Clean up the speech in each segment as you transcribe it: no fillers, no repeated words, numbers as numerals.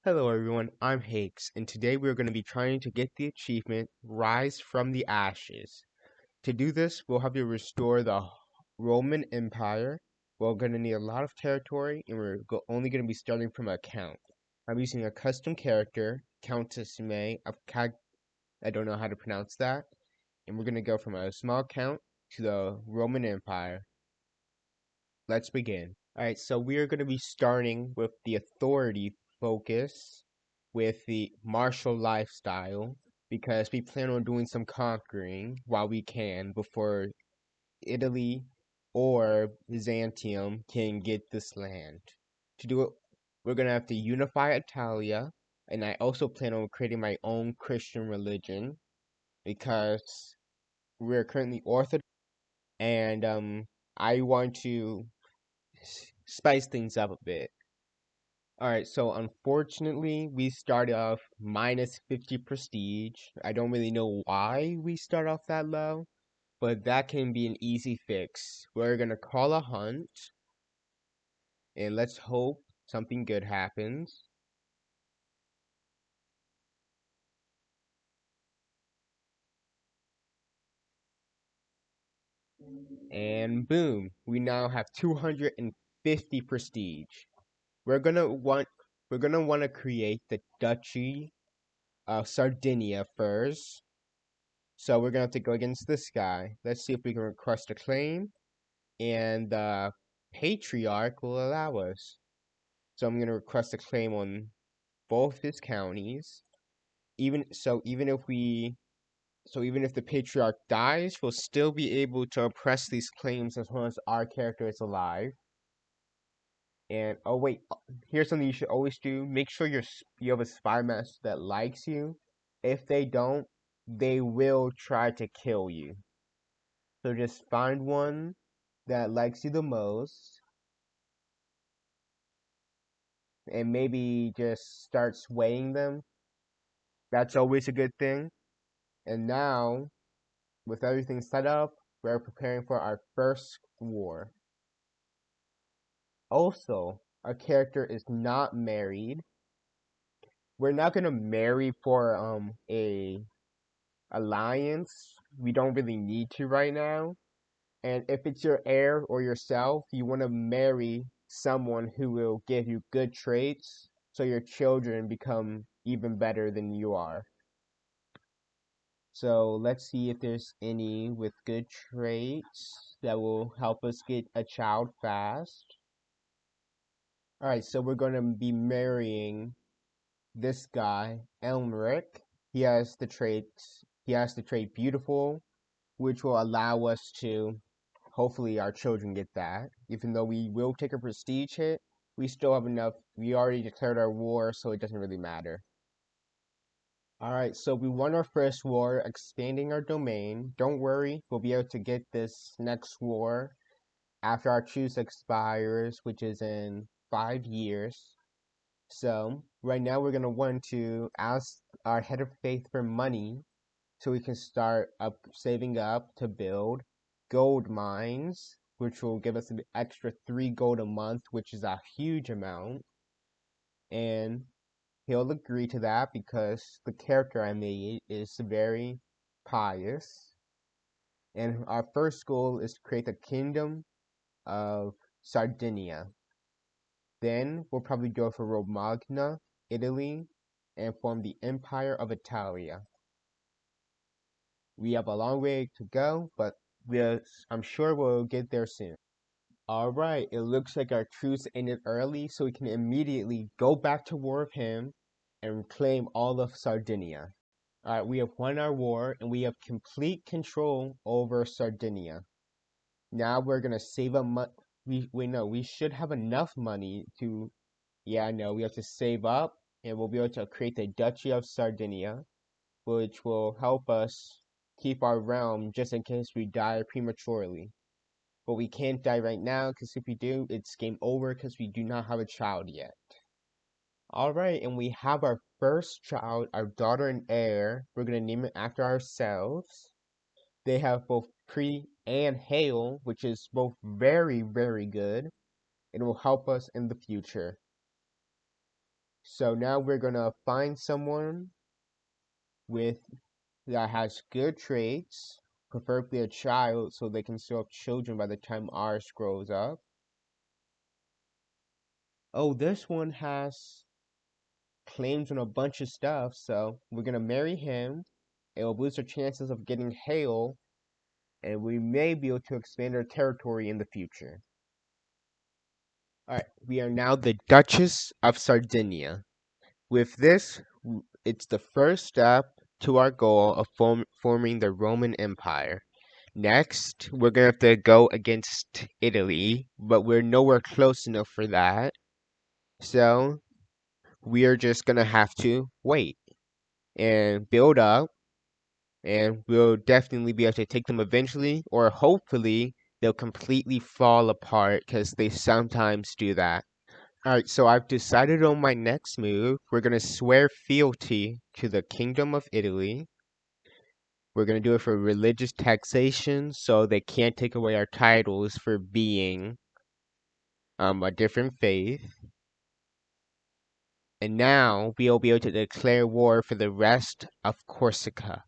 Hello everyone, I'm Hakes, and today we're going to be trying to get the achievement Rise from the Ashes. To do this, we'll have to restore the Roman Empire. We're going to need a lot of territory, and we're only going to be starting from a count. I'm using a custom character, Countess May of I don't know how to pronounce that, and we're going to go from a small count to the Roman Empire. Let's begin. Alright, so we are going to be starting with the authority focus with the martial lifestyle because we plan on doing some conquering while we can before Italy or Byzantium can get this land. To do it, we're going to have to unify Italia, and I also plan on creating my own Christian religion because we're currently Orthodox, and I want to spice things up a bit. Alright, so unfortunately, we started off minus 50 prestige. I don't really know why we start off that low, but that can be an easy fix. We're gonna call a hunt, and let's hope something good happens. And boom, we now have 250 prestige. We're gonna want we're gonna want to create the Duchy of Sardinia first. So we're gonna have to go against this guy. Let's see if we can request a claim, and the Patriarch will allow us. So I'm gonna request a claim on both his counties. Even if the Patriarch dies, we'll still be able to oppress these claims as long as our character is alive. And oh wait, here's something you should always do: make sure you have a spy master that likes you. If they don't, they will try to kill you. So just find one that likes you the most, and maybe just start swaying them. That's always a good thing. And now, with everything set up, we're preparing for our first war. Also, our character is not married. We're not gonna marry for a alliance. We don't really need to right now. And if it's your heir or yourself, you want to marry someone who will give you good traits so your children become even better than you are. So let's see if there's any with good traits that will help us get a child fast. Alright, so we're going to be marrying this guy, Elmeric. He has the trait beautiful, which will allow us to hopefully our children get that. Even though we will take a prestige hit, we still have enough. We already declared our war, so it doesn't really matter. Alright, so we won our first war, expanding our domain. Don't worry, we'll be able to get this next war after our truce expires, which is in 5 years. So, right now we're going to want to ask our head of faith for money so we can start up saving up to build gold mines, which will give us an extra 3 gold a month, which is a huge amount. And he'll agree to that because the character I made is very pious. And our first goal is to create the kingdom of Sardinia. Then we'll probably go for Romagna, Italy, and form the Empire of Italia. We have a long way to go, but I'm sure we'll get there soon. Alright, it looks like our truce ended early, so we can immediately go back to war with him and claim all of Sardinia. Alright, we have won our war, and we have complete control over Sardinia. Now we're gonna save up we should have enough money to, yeah, no, we have to save up, and we'll be able to create the Duchy of Sardinia, which will help us keep our realm just in case we die prematurely. But we can't die right now, because if we do, it's game over because we do not have a child yet. Alright, and we have our first child, our daughter and heir. We're going to name it after ourselves. They have both pre and hail, which is both very, very good. It will help us in the future. So now we're gonna find someone with that has good traits, preferably a child, so they can still have children by the time ours grows up. Oh, this one has claims on a bunch of stuff, so we're gonna marry him. It will boost our chances of getting hail, and we may be able to expand our territory in the future. Alright, we are now the Duchess of Sardinia. With this, it's the first step to our goal of forming the Roman Empire. Next, we're gonna have to go against Italy, but we're nowhere close enough for that. So, we are just gonna have to wait and build up, and we'll definitely be able to take them eventually, or hopefully they'll completely fall apart because they sometimes do that. Alright, so I've decided on my next move. We're gonna swear fealty to the Kingdom of Italy. We're gonna do it for religious taxation, so they can't take away our titles for being a different faith. And now we'll be able to declare war for the rest of Corsica,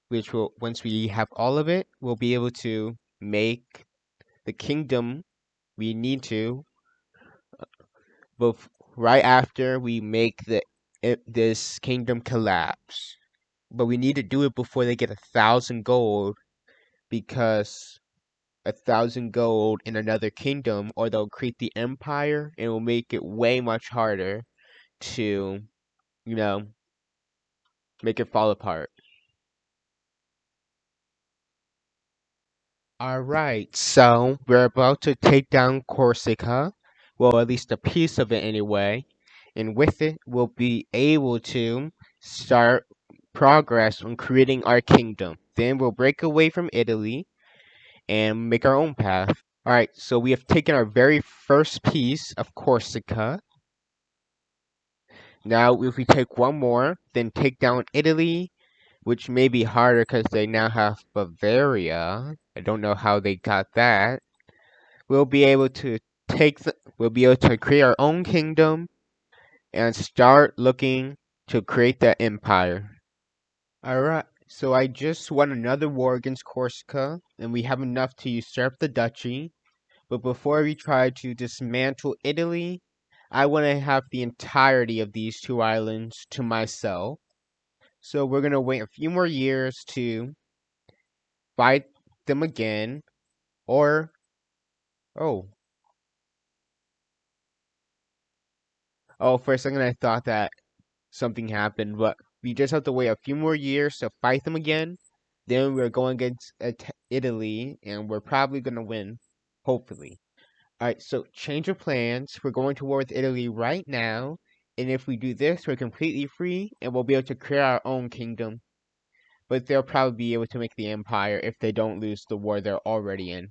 which will, once we have all of it, we'll be able to make the kingdom we need to, but right after we make this kingdom collapse. But we need to do it before they get 1,000 gold, because 1,000 gold in another kingdom, or they'll create the empire and it will make it way much harder to, you know, make it fall apart. Alright, so we're about to take down Corsica, well, at least a piece of it anyway, and with it, we'll be able to start progress on creating our kingdom. Then we'll break away from Italy and make our own path. Alright, so we have taken our very first piece of Corsica. Now, if we take one more, then take down Italy, which may be harder because they now have Bavaria. I don't know how they got that. We'll be able to we'll be able to create our own kingdom and start looking to create that empire. Alright, so I just won another war against Corsica, and we have enough to usurp the duchy. But before we try to dismantle Italy, I want to have the entirety of these two islands to myself. So we're going to wait a few more years to fight them again. Or, oh, for a second I thought that something happened, but we just have to wait a few more years to fight them again. Then we're going against Italy, and we're probably going to win, hopefully. Alright, so change of plans. We're going to war with Italy right now, and if we do this, we're completely free, and we'll be able to create our own kingdom. But they'll probably be able to make the empire if they don't lose the war they're already in.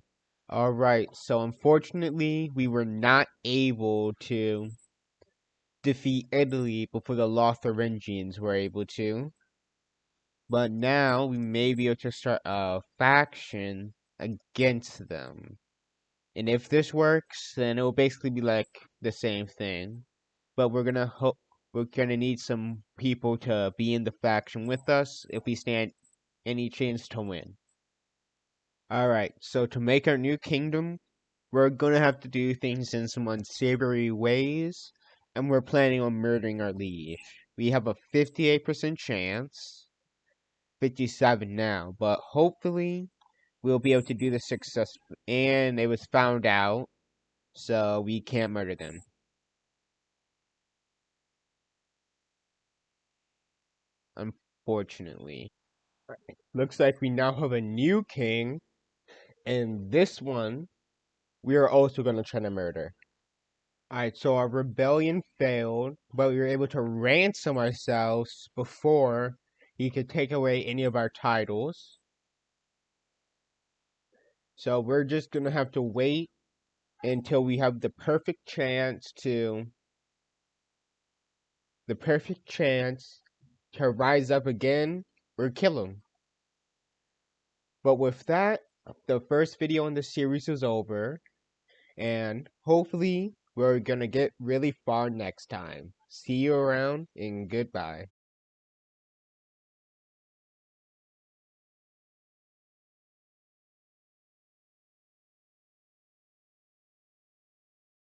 Alright, so unfortunately, we were not able to defeat Italy before the Lotharingians were able to. But now we may be able to start a faction against them. And if this works, then it will basically be like the same thing. But we're gonna need some people to be in the faction with us if we stand any chance to win. Alright, so to make our new kingdom, we're gonna have to do things in some unsavory ways, and we're planning on murdering our liege. We have a 58% chance, 57 now, but hopefully we'll be able to do this successfully. And it was found out, so we can't murder them. Unfortunately. Looks like we now have a new king, and this one we are also going to try to murder. Alright, so our rebellion failed, but we were able to ransom ourselves before he could take away any of our titles. So we're just going to have to wait until we have the perfect chance to rise up again or kill him. But with that, the first video in the series is over, and hopefully We're gonna get really far next time. See you around and goodbye.